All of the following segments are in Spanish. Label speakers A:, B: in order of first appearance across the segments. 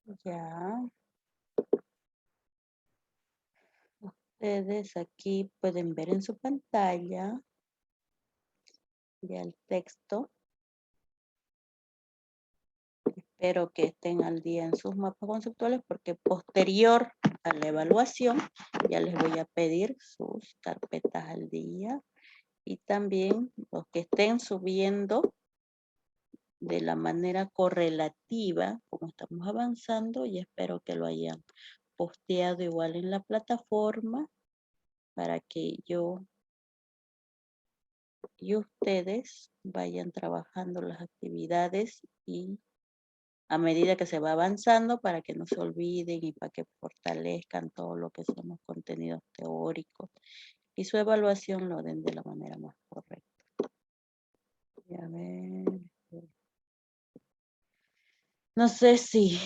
A: Ya. Ustedes aquí pueden ver en su pantalla ya el texto. Espero que estén al día en sus mapas conceptuales porque posterior a la evaluación ya les voy a pedir sus carpetas al día y también los que estén subiendo de la manera correlativa como estamos avanzando y espero que lo hayan posteado igual en la plataforma para que yo y ustedes vayan trabajando las actividades y a medida que se va avanzando para que no se olviden y para que fortalezcan todo lo que son los contenidos teóricos y su evaluación lo den de la manera más correcta. A ver. No sé si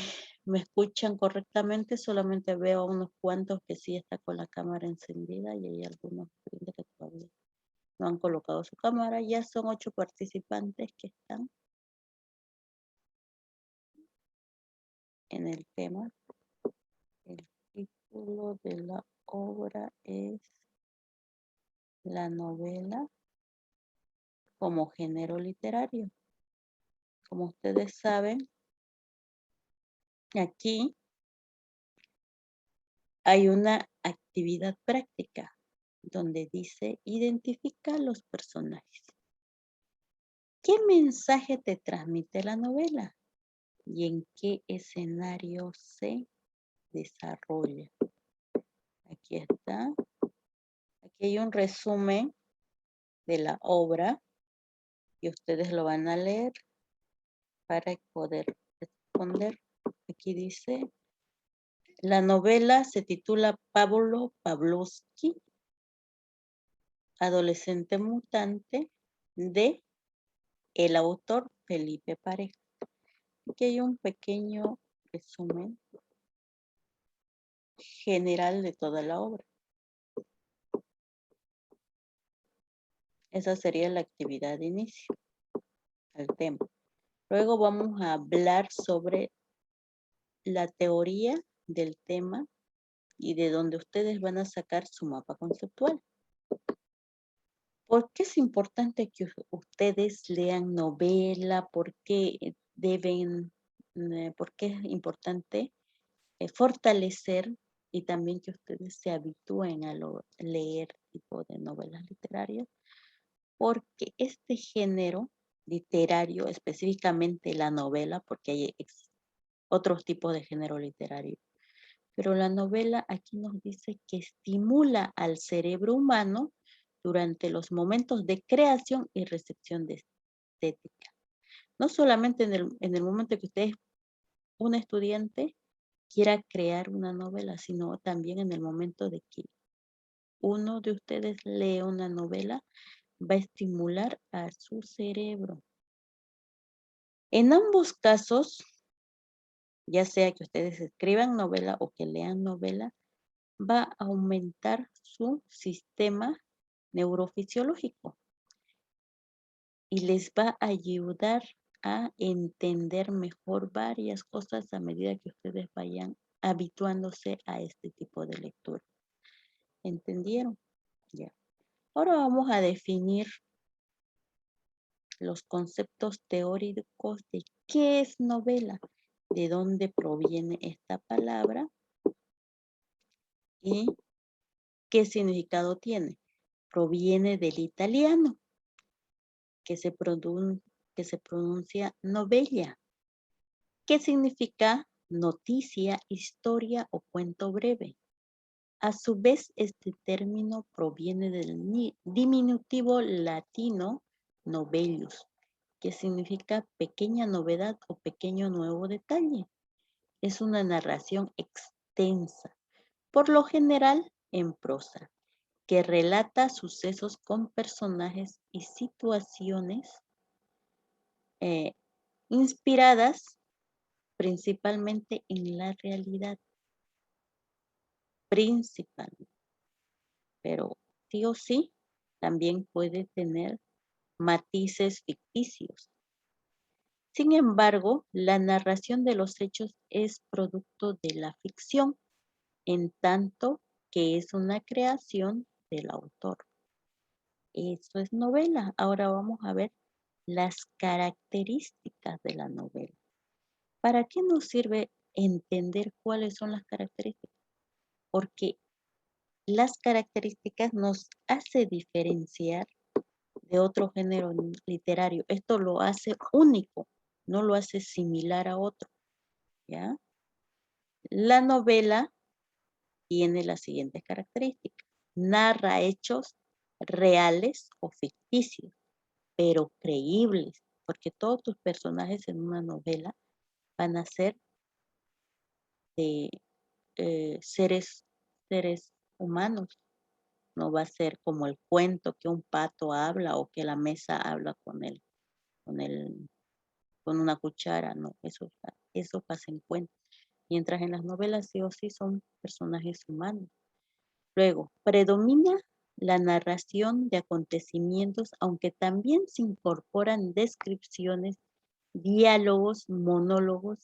A: me escuchan correctamente, solamente veo a unos cuantos que sí está con la cámara encendida y hay algunos que todavía no han colocado su cámara. Ya son 8 participantes que están en el tema. El título de la obra es La novela como género literario. Como ustedes saben, aquí hay una actividad práctica donde dice identifica los personajes. ¿Qué mensaje te transmite la novela? ¿Y en qué escenario se desarrolla? Aquí está. Aquí hay un resumen de la obra y ustedes lo van a leer para poder responder. Aquí dice, la novela se titula Pablo Pavlovsky, adolescente mutante, de el autor Felipe Pareja. Aquí hay un pequeño resumen general de toda la obra. Esa sería la actividad de inicio al tema. Luego vamos a hablar sobre la teoría del tema y de donde ustedes van a sacar su mapa conceptual. ¿Por qué es importante que ustedes lean novela? ¿Por qué por qué es importante fortalecer y también que ustedes se habitúen a leer tipo de novelas literarias? Porque este género literario, específicamente la novela, porque hay otros tipos de género literario, pero la novela aquí nos dice que estimula al cerebro humano durante los momentos de creación y recepción de estética. No solamente en el momento que usted es un estudiante quiera crear una novela, sino también en el momento de que uno de ustedes lee una novela, va a estimular a su cerebro. En ambos casos, ya sea que ustedes escriban novela o que lean novela, va a aumentar su sistema neurofisiológico y les va a ayudar a entender mejor varias cosas a medida que ustedes vayan habituándose a este tipo de lectura. ¿Entendieron? Ya. Ahora vamos a definir los conceptos teóricos de qué es novela, de dónde proviene esta palabra y qué significado tiene. Proviene del italiano, que se pronuncia novella, que significa noticia, historia o cuento breve. A su vez, este término proviene del diminutivo latino novellus, que significa pequeña novedad o pequeño nuevo detalle. Es una narración extensa, por lo general en prosa, que relata sucesos con personajes y situaciones inspiradas principalmente en la realidad, principalmente, pero sí o sí también puede tener matices ficticios. Sin embargo, la narración de los hechos es producto de la ficción, en tanto que es una creación del autor. Eso es novela. Ahora vamos a ver las características de la novela. ¿Para qué nos sirve entender cuáles son las características? Porque las características nos hace diferenciar de otro género literario. Esto lo hace único, no lo hace similar a otro, ¿ya? La novela tiene las siguientes características. Narra hechos reales o ficticios, pero creíbles, porque todos tus personajes en una novela van a ser de seres humanos. No va a ser como el cuento que un pato habla o que la mesa habla con el, con una cuchara, no, eso pasa en cuentos. Mientras en las novelas sí o sí son personajes humanos. Luego, predomina la narración de acontecimientos, aunque también se incorporan descripciones, diálogos, monólogos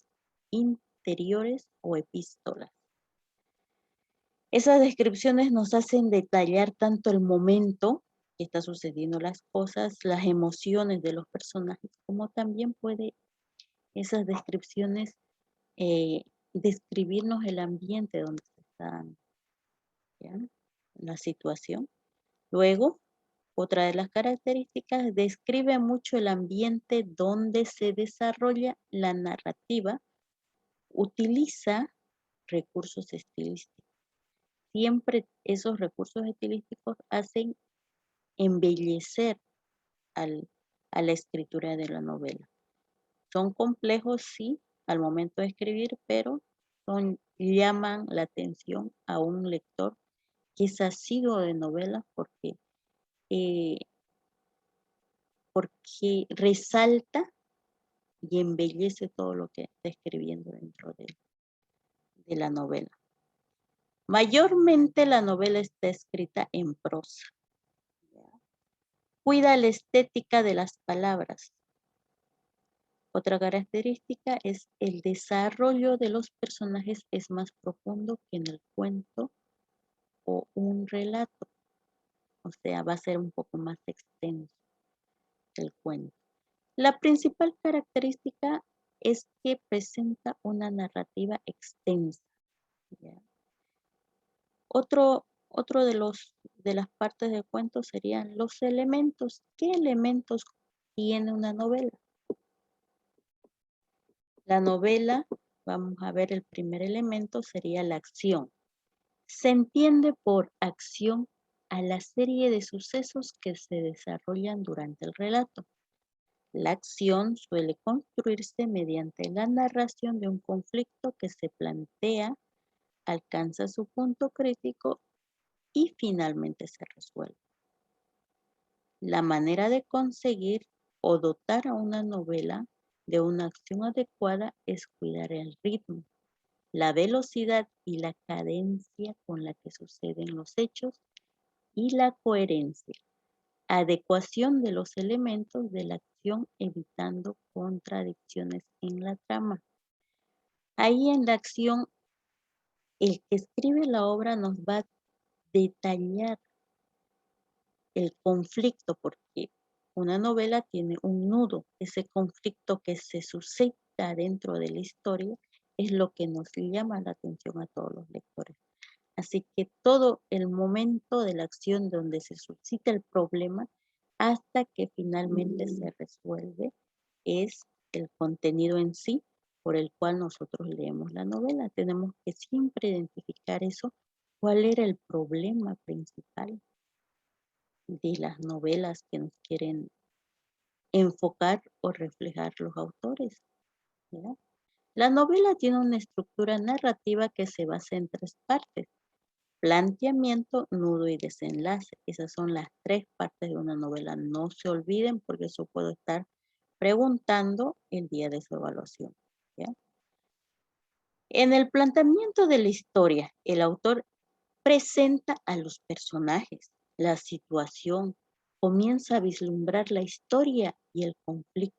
A: interiores o epístolas. Esas descripciones nos hacen detallar tanto el momento que está sucediendo las cosas, las emociones de los personajes, como también puede esas descripciones describirnos el ambiente donde se está dando, ¿ya? La situación. Luego, otra de las características, describe mucho el ambiente donde se desarrolla la narrativa, utiliza recursos estilísticos. Siempre esos recursos estilísticos hacen embellecer al, a la escritura de la novela. Son complejos, sí, al momento de escribir, pero llaman la atención a un lector que es asiduo de novelas eh, porque resalta y embellece todo lo que está escribiendo dentro de la novela. Mayormente la novela está escrita en prosa. Cuida la estética de las palabras. Otra característica es el desarrollo de los personajes es más profundo que en el cuento o un relato. O sea, va a ser un poco más extenso el cuento. La principal característica es que presenta una narrativa extensa, ¿ya? Otro de las partes del cuento serían los elementos. ¿Qué elementos tiene una novela? La novela, vamos a ver, el primer elemento sería la acción. Se entiende por acción a la serie de sucesos que se desarrollan durante el relato. La acción suele construirse mediante la narración de un conflicto que se plantea, alcanza su punto crítico y finalmente se resuelve. La manera de conseguir o dotar a una novela de una acción adecuada es cuidar el ritmo, la velocidad y la cadencia con la que suceden los hechos y la coherencia, adecuación de los elementos de la acción evitando contradicciones en la trama. Ahí en la acción, el que escribe la obra nos va a detallar el conflicto, porque una novela tiene un nudo. Ese conflicto que se suscita dentro de la historia es lo que nos llama la atención a todos los lectores. Así que todo el momento de la acción donde se suscita el problema hasta que finalmente se resuelve es el contenido en sí por el cual nosotros leemos la novela. Tenemos que siempre identificar eso, cuál era el problema principal de las novelas que nos quieren enfocar o reflejar los autores, ¿verdad? La novela tiene una estructura narrativa que se basa en tres partes: planteamiento, nudo y desenlace. Esas son las tres partes de una novela. No se olviden porque eso puedo estar preguntando el día de su evaluación, ¿ya? En el planteamiento de la historia, el autor presenta a los personajes, la situación, comienza a vislumbrar la historia y el conflicto.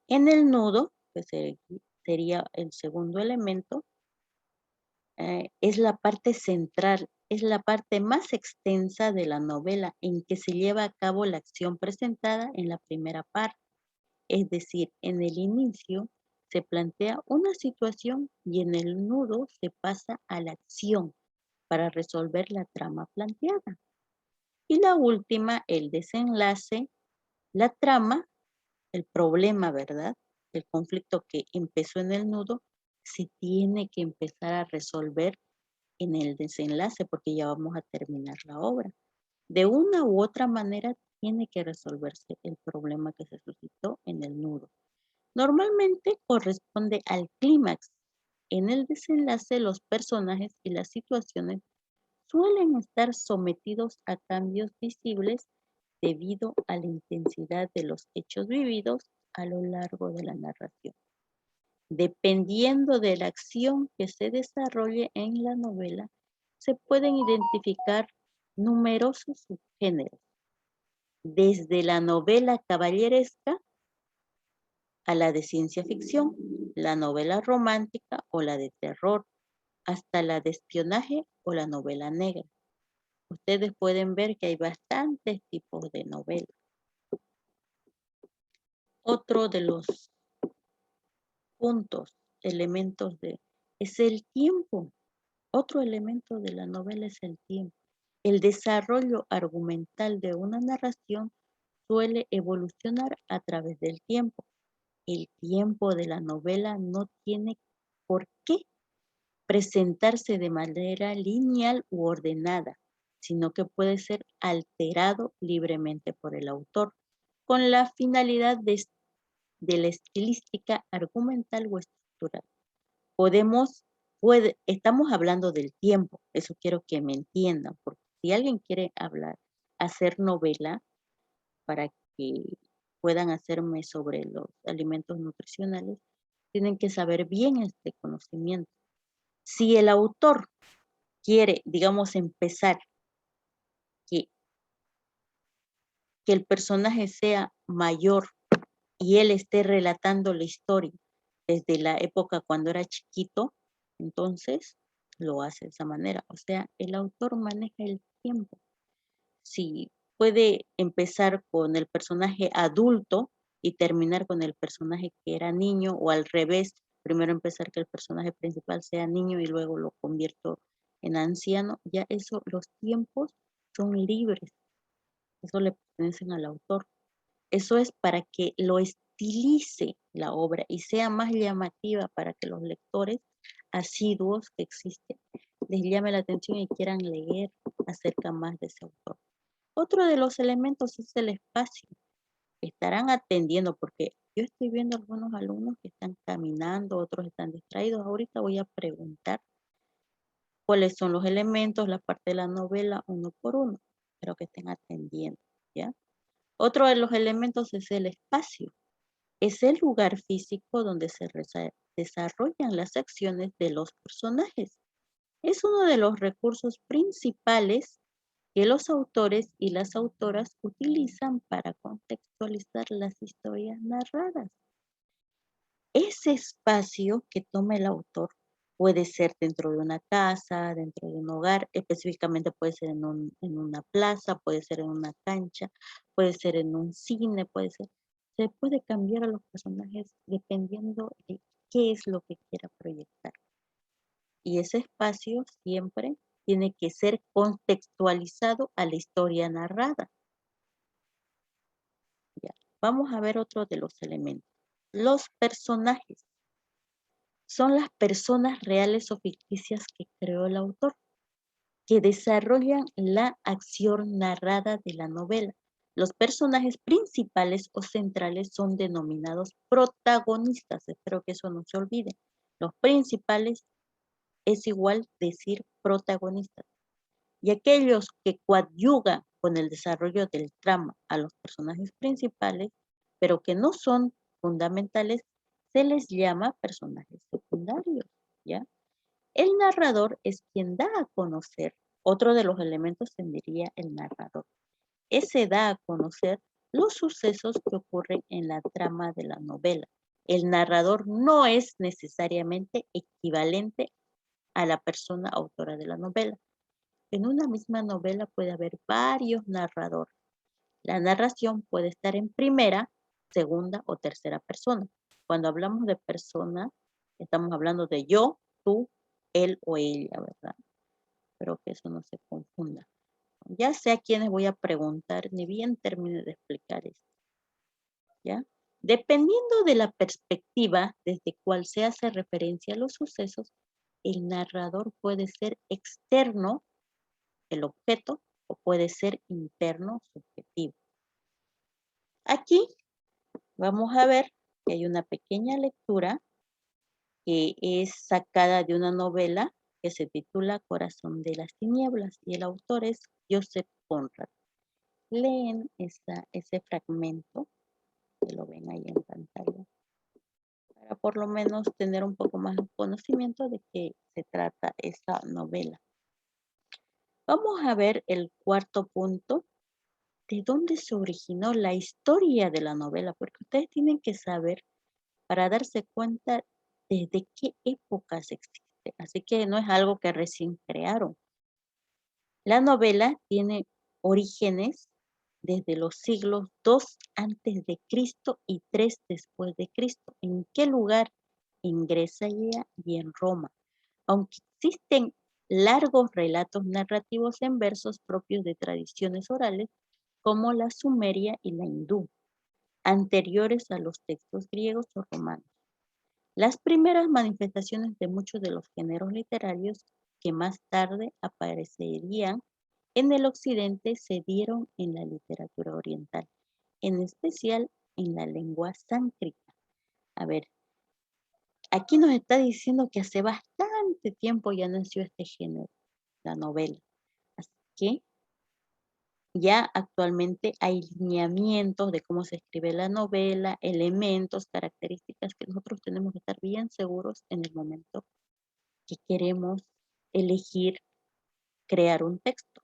A: En el nudo, que sería el segundo elemento, es la parte central, es la parte más extensa de la novela en que se lleva a cabo la acción presentada en la primera parte. Es decir, en el inicio se plantea una situación y en el nudo se pasa a la acción para resolver la trama planteada. Y la última, el desenlace, la trama, el problema, ¿verdad? El conflicto que empezó en el nudo, se tiene que empezar a resolver en el desenlace porque ya vamos a terminar la obra. De una u otra manera tiene que resolverse el problema que se suscitó en el nudo. Normalmente corresponde al clímax. En el desenlace los personajes y las situaciones suelen estar sometidos a cambios visibles debido a la intensidad de los hechos vividos a lo largo de la narración. Dependiendo de la acción que se desarrolle en la novela, se pueden identificar numerosos subgéneros, desde la novela caballeresca a la de ciencia ficción, la novela romántica o la de terror, hasta la de espionaje o la novela negra. Ustedes pueden ver que hay bastantes tipos de novelas. Otro de los puntos, elementos es el tiempo. Otro elemento de la novela es el tiempo. El desarrollo argumental de una narración suele evolucionar a través del tiempo. El tiempo de la novela no tiene por qué presentarse de manera lineal u ordenada, sino que puede ser alterado libremente por el autor, con la finalidad de la estilística argumental o estructural. Estamos hablando del tiempo, eso quiero que me entiendan, porque si alguien quiere hacer novela para que puedan hacerme sobre los alimentos nutricionales, tienen que saber bien este conocimiento. Si el autor quiere, digamos, empezar que, que el personaje sea mayor y él esté relatando la historia desde la época cuando era chiquito, entonces lo hace de esa manera. O sea, el autor maneja el tiempo. Si puede empezar con el personaje adulto y terminar con el personaje que era niño o al revés, primero empezar que el personaje principal sea niño y luego lo convierto en anciano, ya eso, los tiempos son libres, eso le pertenecen al autor. Eso es para que lo estilice la obra y sea más llamativa para que los lectores asiduos que existen les llame la atención y quieran leer acerca más de ese autor. Otro de los elementos es el espacio. Estarán atendiendo porque yo estoy viendo algunos alumnos que están caminando, otros están distraídos. Ahorita voy a preguntar cuáles son los elementos, la parte de la novela, uno por uno. Espero que estén atendiendo, ¿ya? Otro de los elementos es el espacio. Es el lugar físico donde se desarrollan las acciones de los personajes. Es uno de los recursos principales que los autores y las autoras utilizan para contextualizar las historias narradas. Ese espacio que toma el autor puede ser dentro de una casa, dentro de un hogar, específicamente puede ser en una plaza, puede ser en una cancha, puede ser en un cine, se puede cambiar a los personajes dependiendo de qué es lo que quiera proyectar. Y ese espacio siempre tiene que ser contextualizado a la historia narrada. Ya. Vamos a ver otro de los elementos. Los personajes son las personas reales o ficticias que creó el autor, que desarrollan la acción narrada de la novela. Los personajes principales o centrales son denominados protagonistas. Espero que eso no se olvide. Los principales es igual decir protagonistas. Y aquellos que coadyuvan con el desarrollo del trama a los personajes principales, pero que no son fundamentales, se les llama personajes secundarios, ¿ya? El narrador es quien da a conocer, otro de los elementos tendría el narrador. Ese da a conocer los sucesos que ocurren en la trama de la novela. El narrador no es necesariamente equivalente a la persona autora de la novela. En una misma novela puede haber varios narradores. La narración puede estar en primera, segunda o tercera persona. Cuando hablamos de persona, estamos hablando de yo, tú, él o ella, ¿verdad? Espero que eso no se confunda. Ya sé a quiénes voy a preguntar, ni bien termine de explicar esto, ¿ya? Dependiendo de la perspectiva desde cual se hace referencia a los sucesos, el narrador puede ser externo, el objeto, o puede ser interno, subjetivo. Aquí vamos a ver que hay una pequeña lectura que es sacada de una novela que se titula Corazón de las Tinieblas y el autor es Joseph Conrad. Leen ese fragmento, que lo ven ahí en pantalla, para por lo menos tener un poco más de conocimiento de qué se trata esa novela. Vamos a ver el cuarto punto, de dónde se originó la historia de la novela, porque ustedes tienen que saber para darse cuenta desde qué épocas existe. Así que no es algo que recién crearon. La novela tiene orígenes desde los siglos II antes de Cristo y III después de Cristo. ¿En qué lugar? En Grecia y en Roma. Aunque existen largos relatos narrativos en versos propios de tradiciones orales, como la sumeria y la hindú, anteriores a los textos griegos o romanos. Las primeras manifestaciones de muchos de los géneros literarios que más tarde aparecerían en el occidente se dieron en la literatura oriental, en especial en la lengua sánscrita. A ver, aquí nos está diciendo que hace bastante tiempo ya nació este género, la novela. Así que ya actualmente hay lineamientos de cómo se escribe la novela, elementos, características que nosotros tenemos que estar bien seguros en el momento que queremos elegir crear un texto.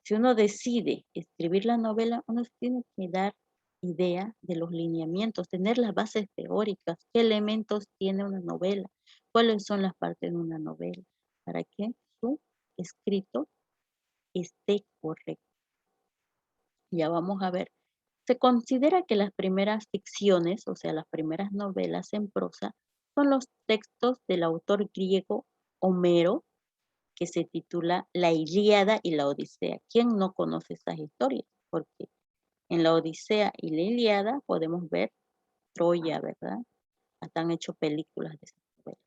A: Si uno decide escribir la novela, uno tiene que dar idea de los lineamientos, tener las bases teóricas, qué elementos tiene una novela, cuáles son las partes de una novela, para que su escrito esté correcto. Ya vamos a ver. Se considera que las primeras ficciones, o sea, las primeras novelas en prosa, son los textos del autor griego Homero, que se titula La Ilíada y la Odisea. ¿Quién no conoce esas historias? Porque en la Odisea y la Ilíada podemos ver Troya, ¿verdad? Hasta han hecho películas de esas novelas.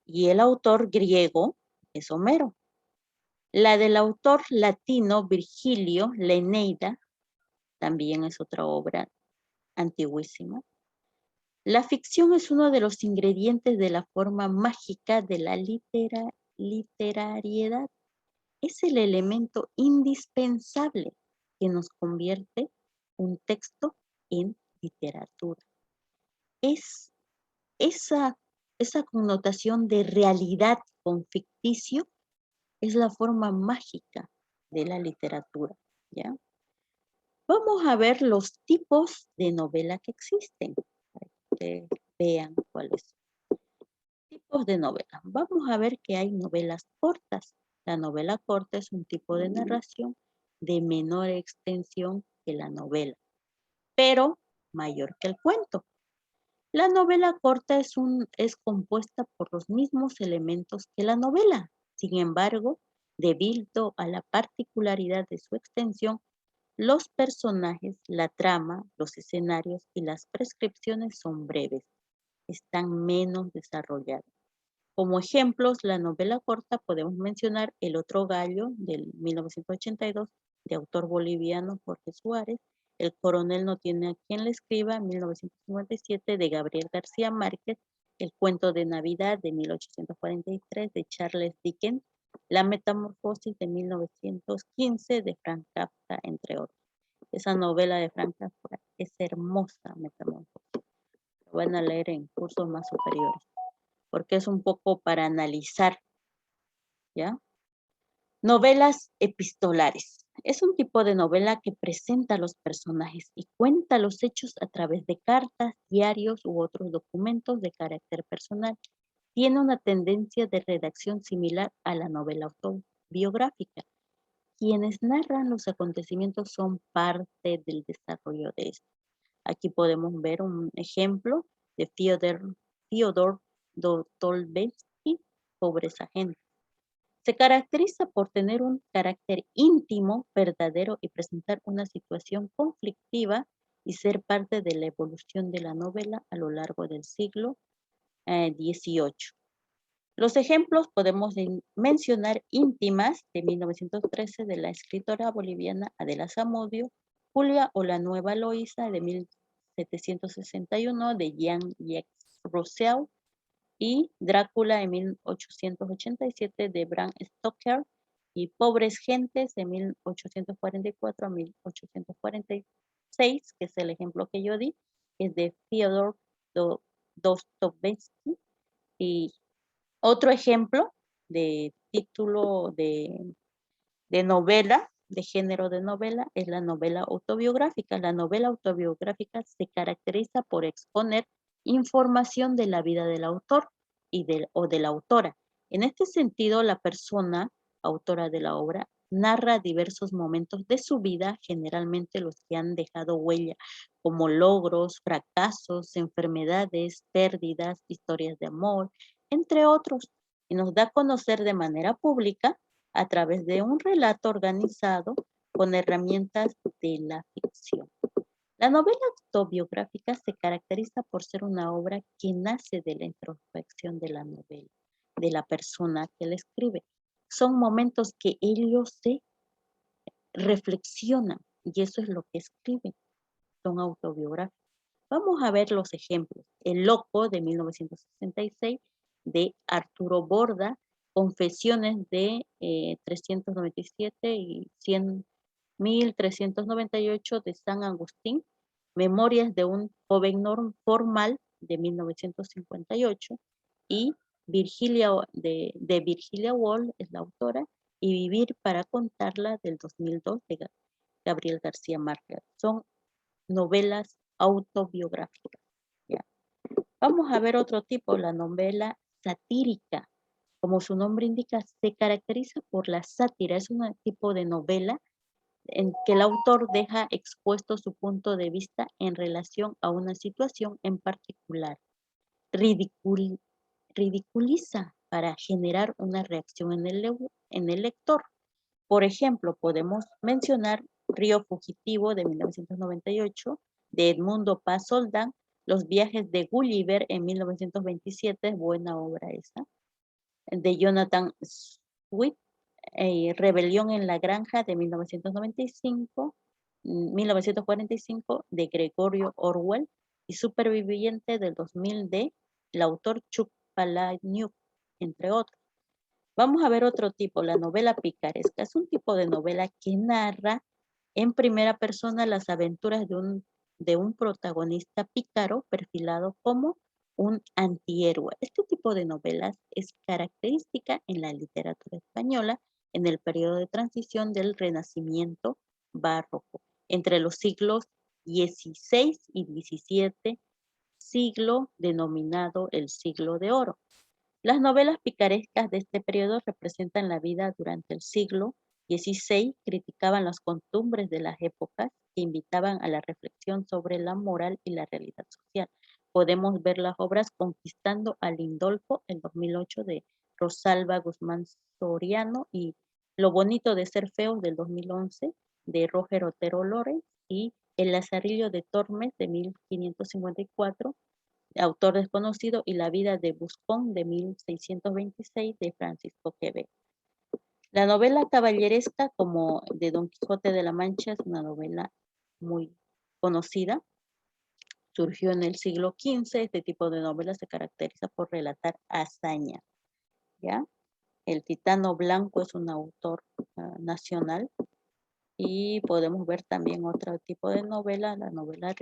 A: Y el autor griego es Homero. La del autor latino Virgilio, la Eneida, también es otra obra antiguísima. La ficción es uno de los ingredientes de la forma mágica de la literariedad. Es el elemento indispensable que nos convierte un texto en literatura. Es esa connotación de realidad con ficticio es la forma mágica de la literatura, ¿ya? Vamos a ver los tipos de novela que existen, para que ustedes vean cuáles son. Tipos de novelas. Vamos a ver que hay novelas cortas. La novela corta es un tipo de narración de menor extensión que la novela, pero mayor que el cuento. La novela corta es compuesta por los mismos elementos que la novela. Sin embargo, debido a la particularidad de su extensión, los personajes, la trama, los escenarios y las prescripciones son breves, están menos desarrollados. Como ejemplos, la novela corta podemos mencionar El otro gallo del 1982 de autor boliviano Jorge Suárez, El coronel no tiene a quien le escriba 1957 de Gabriel García Márquez, El cuento de Navidad de 1843 de Charles Dickens, La metamorfosis de 1915 de Frank Kafka, entre otros. Esa novela de Frank Kafka es hermosa, Metamorfosis. Lo van a leer en cursos más superiores, porque es un poco para analizar, ¿ya? Novelas epistolares. Es un tipo de novela que presenta a los personajes y cuenta los hechos a través de cartas, diarios u otros documentos de carácter personal. Tiene una tendencia de redacción similar a la novela autobiográfica. Quienes narran los acontecimientos son parte del desarrollo de esto. Aquí podemos ver un ejemplo de Fyodor Dostoyevsky, Pobreza Agente. Se caracteriza por tener un carácter íntimo, verdadero y presentar una situación conflictiva y ser parte de la evolución de la novela a lo largo del siglo XVIII. Los ejemplos podemos mencionar Íntimas de 1913 de la escritora boliviana Adela Zamudio, Julia o la Nueva Loísa de 1761 de Jean-Jacques Rousseau y Drácula de 1887 de Bram Stoker y Pobres Gentes de 1844 a 1846, que es el ejemplo que yo di, es de Fyodor Dostoyevsky. Y otro ejemplo de título de novela, de género de novela, es la novela autobiográfica. La novela autobiográfica se caracteriza por exponer información de la vida del autor o de la autora. En este sentido, la persona autora de la obra narra diversos momentos de su vida, generalmente los que han dejado huella, como logros, fracasos, enfermedades, pérdidas, historias de amor, entre otros, y nos da a conocer de manera pública a través de un relato organizado con herramientas de la ficción. La novela autobiográfica se caracteriza por ser una obra que nace de la introspección de la novela, de la persona que la escribe. Son momentos que ellos se reflexionan y eso es lo que escriben, son autobiográficos. Vamos a ver los ejemplos. El Loco de 1966 de Arturo Borda, Confesiones de 397 y 1398 de San Agustín, Memorias de un joven formal de 1958 y Virgilia de Virgilia Woolf es la autora y Vivir para contarla del 2002 de Gabriel García Márquez. Son novelas autobiográficas. ¿Ya? Vamos a ver otro tipo, la novela satírica. Como su nombre indica, se caracteriza por la sátira. Es un tipo de novela en que el autor deja expuesto su punto de vista en relación a una situación en particular. Ridiculiza para generar una reacción en el lector. Por ejemplo, podemos mencionar Río Fugitivo de 1998, de Edmundo Paz Soldán, Los viajes de Gulliver en 1927, buena obra esa, de Jonathan Swift, Rebelión en la Granja de 1945 de Gregorio Orwell y Superviviente del 2000 de el autor Chuck Palahniuk, entre otros. Vamos a ver otro tipo, la novela picaresca. Es un tipo de novela que narra en primera persona las aventuras de un protagonista pícaro perfilado como un antihéroe. Este tipo de novelas es característica en la literatura española en el periodo de transición del Renacimiento barroco, entre los siglos XVI y XVII, siglo denominado el siglo de oro. Las novelas picarescas de este periodo representan la vida durante el siglo XVI, criticaban las costumbres de las épocas e invitaban a la reflexión sobre la moral y la realidad social. Podemos ver las obras Conquistando a Lindolfo, en 2008, de Rosalba Guzmán Soriano, y Lo bonito de ser feo, del 2011, de Roger Otero Lorenz, y El Lazarillo de Tormes, de 1554, autor desconocido, y La vida de Buscón de 1626 de Francisco Quevedo. La novela caballeresca como de Don Quijote de la Mancha es una novela muy conocida. Surgió en el siglo XV. Este tipo de novela se caracteriza por relatar hazaña. ¿Ya? El Gitano Blanco es un autor nacional. Y podemos ver también otro tipo de novela, la novela